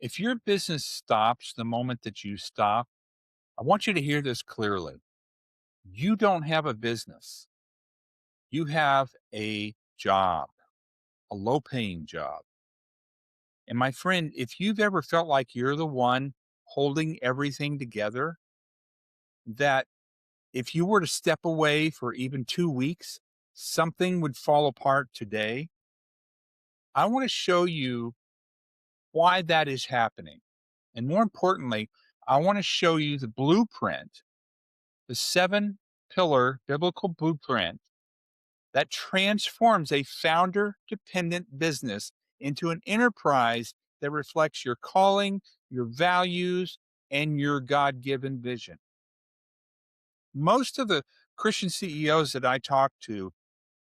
If your business stops the moment that you stop, I want you to hear this clearly. You don't have a business. You have a job, a low paying job. And my friend, if you've ever felt like you're the one holding everything together, that if you were to step away for even 2 weeks, something would fall apart today, I want to show you why that is happening. And more importantly, I want to show you the blueprint, the seven pillar biblical blueprint that transforms a founder dependent business into an enterprise that reflects your calling, your values, and your God given vision. Most of the Christian CEOs that I talk to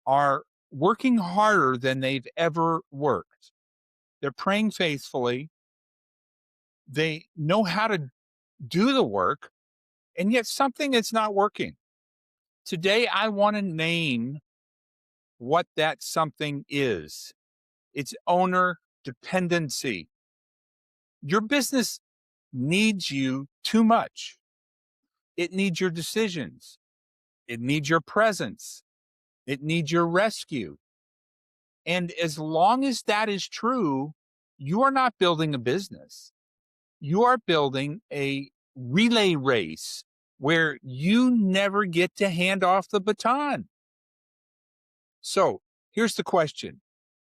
are working harder than they've ever worked. They're praying faithfully, they know how to do the work, and yet something is not working. Today, I want to name what that something is. It's owner dependency. Your business needs you too much. It needs your decisions. It needs your presence. It needs your rescue. And as long as that is true, you are not building a business. You are building a relay race where you never get to hand off the baton. So here's the question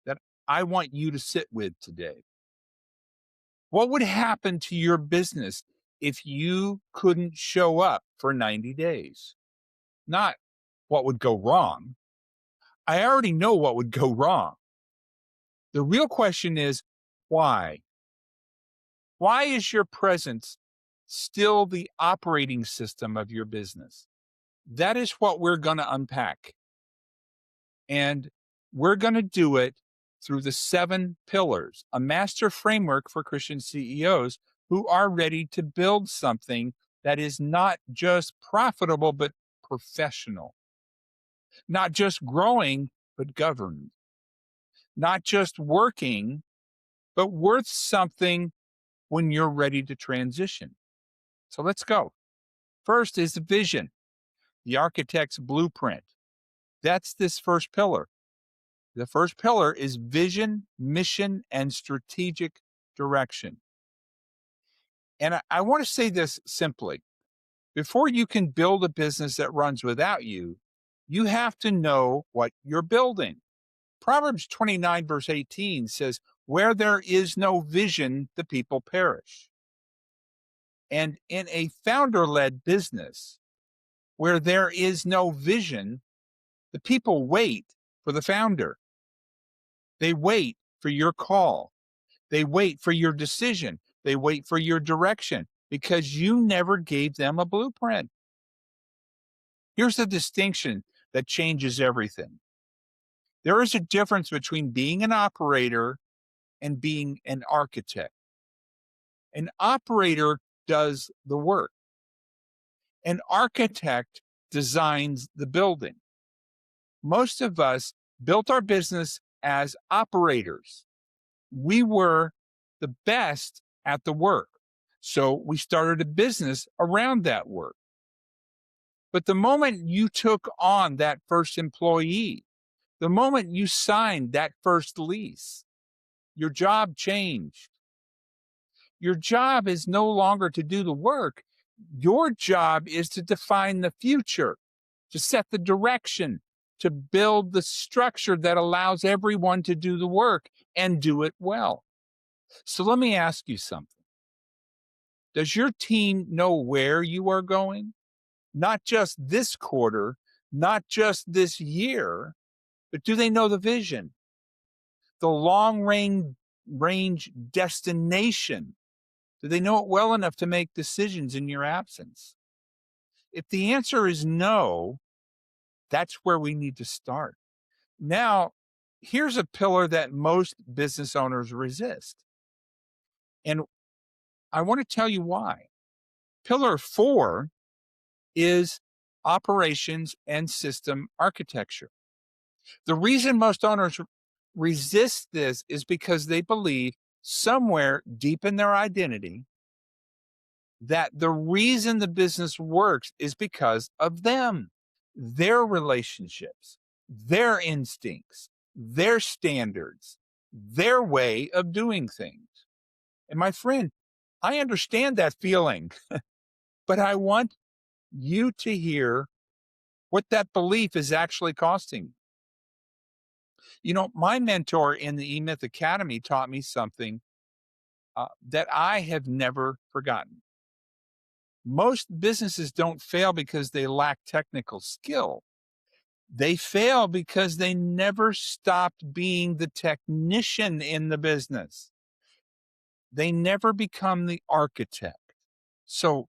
that I want you to sit with today. What would happen to your business if you couldn't show up for 90 days? Not what would go wrong. I already know what would go wrong. The real question is why? Why is your presence still the operating system of your business? That is what we're going to unpack. And we're going to do it through the seven pillars, a master framework for Christian CEOs who are ready to build something that is not just profitable, but professional, not just growing, but governed, not just working, but worth something when you're ready to transition. So let's go. First is the vision, the architect's blueprint. That's this first pillar. The first pillar is vision, mission, and strategic direction. And I want to say this simply. Before you can build a business that runs without you, you have to know what you're building. Proverbs 29, verse 18 says, "Where there is no vision, the people perish." And in a founder led business, where there is no vision, the people wait for the founder. They wait for your call. They wait for your decision. They wait for your direction because you never gave them a blueprint. Here's the distinction that changes everything. There is a difference between being an operator and being an architect. An operator does the work. An architect designs the building. Most of us built our business as operators. We were the best at the work. So we started a business around that work. But the moment you took on that first employee, the moment you signed that first lease, your job changed. Your job is no longer to do the work. Your job is to define the future, to set the direction, to build the structure that allows everyone to do the work and do it well. So let me ask you something. Does your team know where you are going? Not just this quarter, not just this year, but do they know the vision, the long range destination? Do they know it well enough to make decisions in your absence? If the answer is no, that's where we need to start. Now, here's a pillar that most business owners resist. And I want to tell you why. Pillar 4 is operations and system architecture. The reason most owners resist this is because they believe somewhere deep in their identity that the reason the business works is because of them, their relationships, their instincts, their standards, their way of doing things. And my friend, I understand that feeling, but I want you to hear what that belief is actually costing. My mentor in the eMyth Academy taught me something that I have never forgotten. Most businesses don't fail because they lack technical skill. They fail because they never stopped being the technician in the business. They never become the architect. So,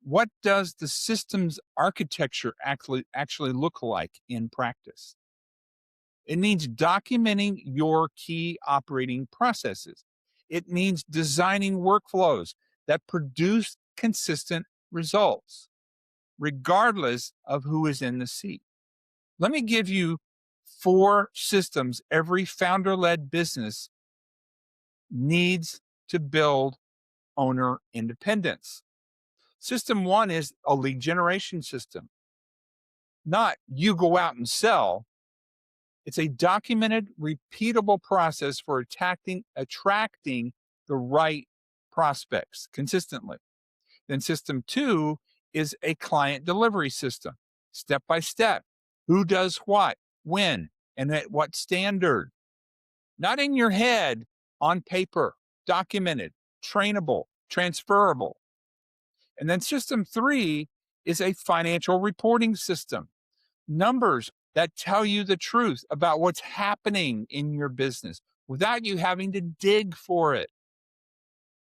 what does the systems architecture actually look like in practice? It means documenting your key operating processes. It means designing workflows that produce consistent results, regardless of who is in the seat. Let me give you 4 systems every founder led business needs to build owner independence. System 1 is a lead generation system, not you go out and sell. It's a documented, repeatable process for attracting the right prospects consistently. Then system 2 is a client delivery system, step by step. Who does what, when, and at what standard? Not in your head, on paper, documented, trainable, transferable. And then system 3 is a financial reporting system, numbers that tell you the truth about what's happening in your business without you having to dig for it.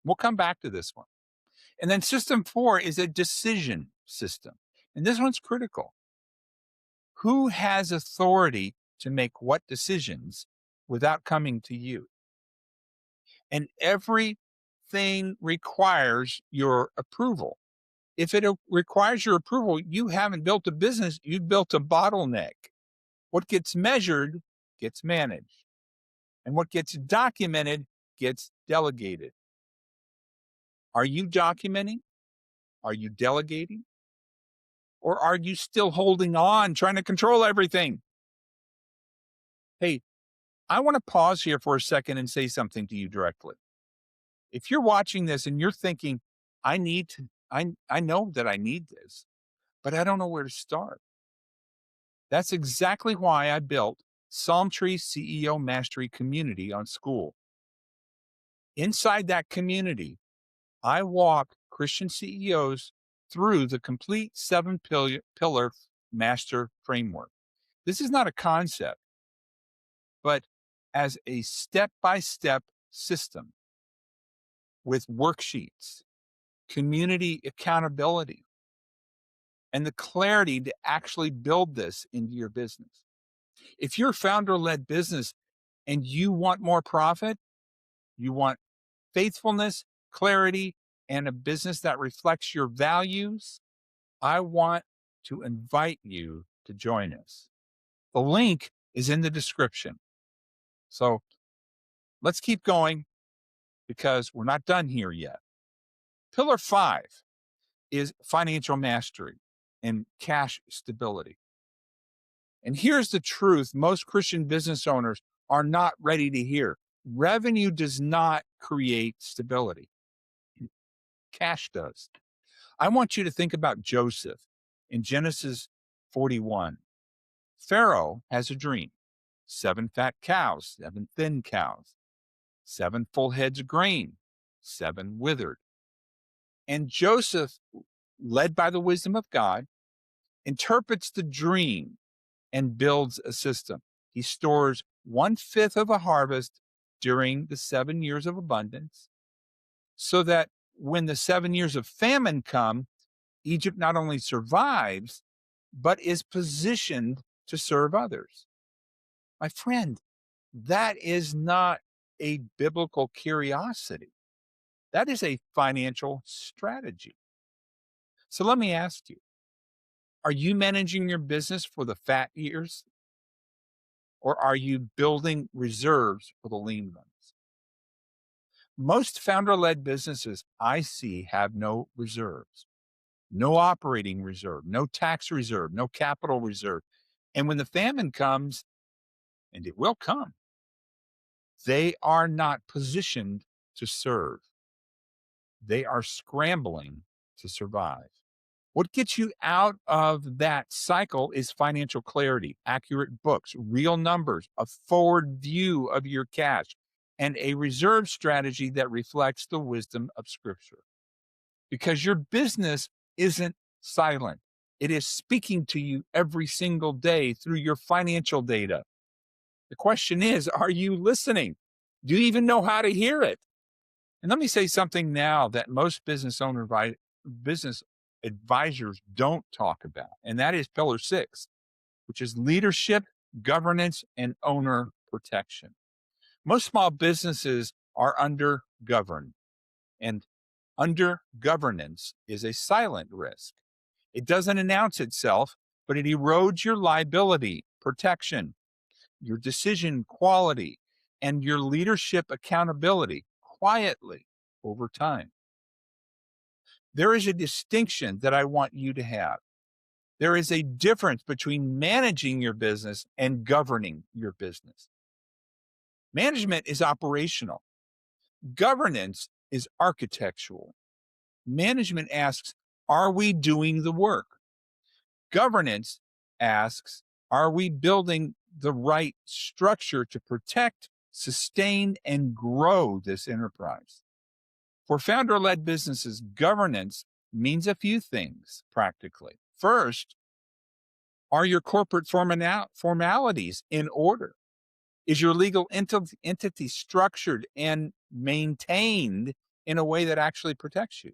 We'll come back to this one. And then system 4 is a decision system. And this one's critical. Who has authority to make what decisions without coming to you? And everything requires your approval. If it requires your approval, you haven't built a business, you've built a bottleneck. What gets measured gets managed, and what gets documented gets delegated. Are you documenting? Are you delegating? Or are you still holding on, trying to control everything? Hey, I want to pause here for a second and say something to you directly. If you're watching this and you're thinking, I know that I need this, but I don't know where to start. That's exactly why I built Psalm Tree CEO Mastery Community on School. Inside that community, I walk Christian CEOs through the complete 7-pillar master framework. This is not a concept, but as a step by step system with worksheets, community accountability, and the clarity to actually build this into your business. If you're a founder led business and you want more profit, you want faithfulness, clarity, and a business that reflects your values, I want to invite you to join us. The link is in the description. So let's keep going because we're not done here yet. Pillar 5 is financial mastery and cash stability. And here's the truth most Christian business owners are not ready to hear. Revenue does not create stability. Cash does. I want you to think about Joseph in Genesis 41. Pharaoh has a dream: 7 fat cows, 7 thin cows, 7 full heads of grain, 7 withered. And Joseph, led by the wisdom of God, interprets the dream and builds a system. He stores 1/5 of a harvest during the 7 years of abundance so that when the 7 years of famine come, Egypt not only survives, but is positioned to serve others. My friend, that is not a biblical curiosity. That is a financial strategy. So let me ask you, are you managing your business for the fat years, or are you building reserves for the lean ones? Most founder led businesses I see have no reserves, no operating reserve, no tax reserve, no capital reserve. And when the famine comes, and it will come, they are not positioned to serve. They are scrambling to survive. What gets you out of that cycle is financial clarity, accurate books, real numbers, a forward view of your cash, and a reserve strategy that reflects the wisdom of Scripture. Because your business isn't silent, it is speaking to you every single day through your financial data. The question is, are you listening? Do you even know how to hear it? And let me say something now that most business advisors don't talk about, and that is pillar 6, which is leadership, governance, and owner protection. Most small businesses are under governed, and under governance is a silent risk. It doesn't announce itself, but it erodes your liability protection, your decision quality, and your leadership accountability quietly over time. There is a distinction that I want you to have. There is a difference between managing your business and governing your business. Management is operational. Governance is architectural. Management asks, are we doing the work? Governance asks, are we building the right structure to protect, sustain, and grow this enterprise? For founder led businesses, governance means a few things practically. First, are your corporate formalities in order? Is your legal entity structured and maintained in a way that actually protects you?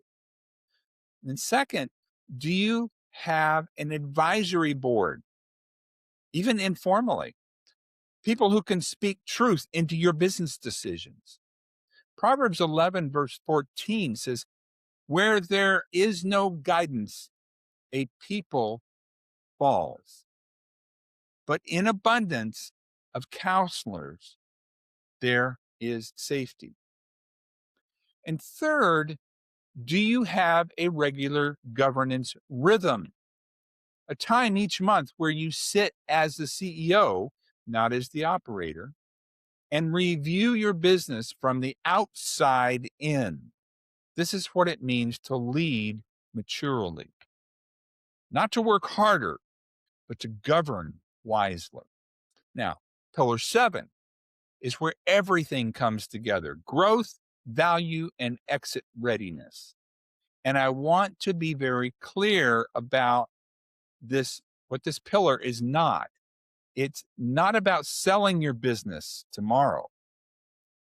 And second, do you have an advisory board, even informally, people who can speak truth into your business decisions? Proverbs 11, verse 14 says, where there is no guidance, a people falls. But in abundance of counselors, there is safety. And third, do you have a regular governance rhythm? A time each month where you sit as the CEO, not as the operator, and review your business from the outside in. This is what it means to lead maturely. Not to work harder, but to govern wisely. Now, pillar 7 is where everything comes together: growth, value, and exit readiness. And I want to be very clear about this, what this pillar is not. It's not about selling your business tomorrow.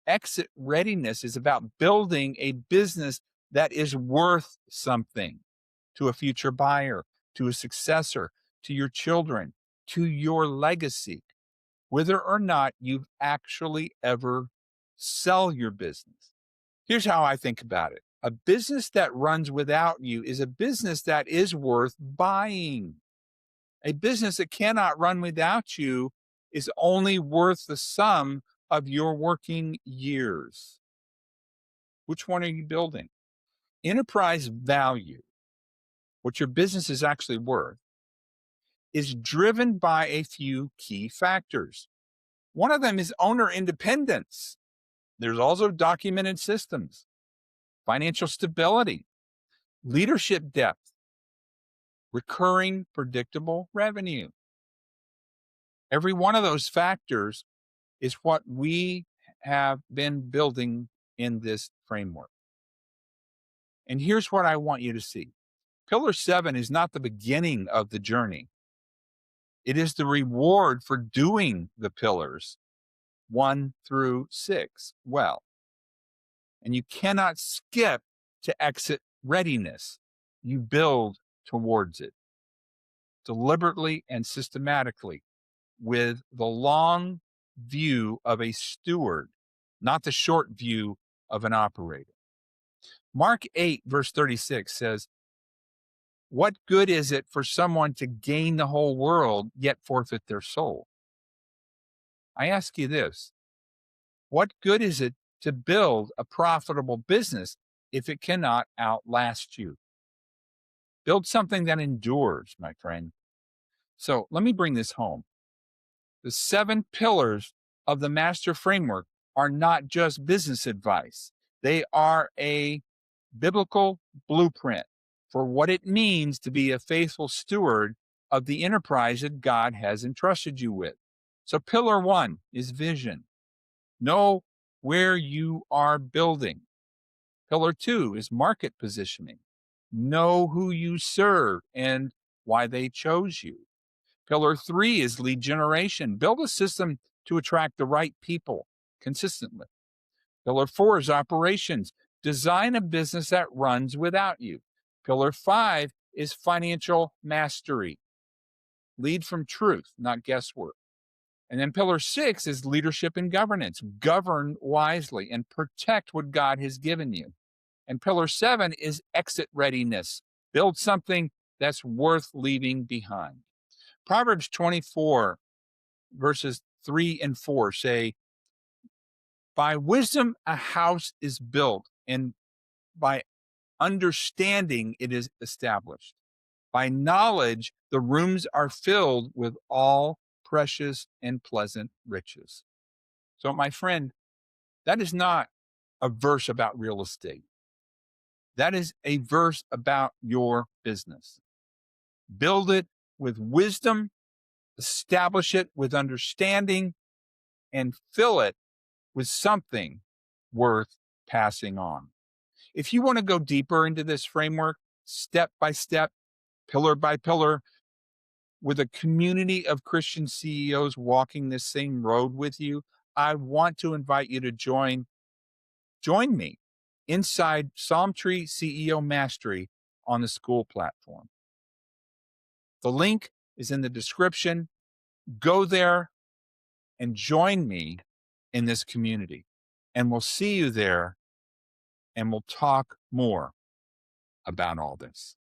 Exit readiness is about building a business that is worth something to a future buyer, to a successor, to your children, to your legacy, whether or not you've actually ever sell your business. Here's how I think about it. A business that runs without you is a business that is worth buying. A business that cannot run without you is only worth the sum of your working years. Which one are you building? Enterprise value, what your business is actually worth, is driven by a few key factors. One of them is owner independence. There's also documented systems, financial stability, leadership depth, recurring predictable revenue. Every one of those factors is what we have been building in this framework. And here's what I want you to see. Pillar 7 is not the beginning of the journey. It is the reward for doing the pillars 1 through 6 well. And you cannot skip to exit readiness. You build towards it deliberately and systematically with the long view of a steward, not the short view of an operator. Mark 8, verse 36 says, what good is it for someone to gain the whole world yet forfeit their soul? I ask you this, what good is it to build a profitable business if it cannot outlast you. Build something that endures, my friend. So let me bring this home. The 7 pillars of the master framework are not just business advice. They are a biblical blueprint for what it means to be a faithful steward of the enterprise that God has entrusted you with. So pillar 1 is vision. Know where you are building. Pillar 2 is market positioning. Know who you serve and why they chose you. Pillar 3 is lead generation. Build a system to attract the right people consistently. Pillar 4 is operations. Design a business that runs without you. Pillar 5 is financial mastery. Lead from truth, not guesswork. And then pillar 6 is leadership and governance. Govern wisely and protect what God has given you. And pillar 7 is exit readiness. Build something that's worth leaving behind. Proverbs 24, verses 3 and 4 say, by wisdom a house is built, and by understanding it is established. By knowledge the rooms are filled with all precious and pleasant riches. So, my friend, that is not a verse about real estate. That is a verse about your business. Build it with wisdom, establish it with understanding, and fill it with something worth passing on. If you want to go deeper into this framework, step by step, pillar by pillar, with a community of Christian CEOs walking this same road with you, I want to invite you to join me inside Psalm Tree CEO Mastery on the school platform. The link is in the description. Go there and join me in this community. And we'll see you there, and we'll talk more about all this.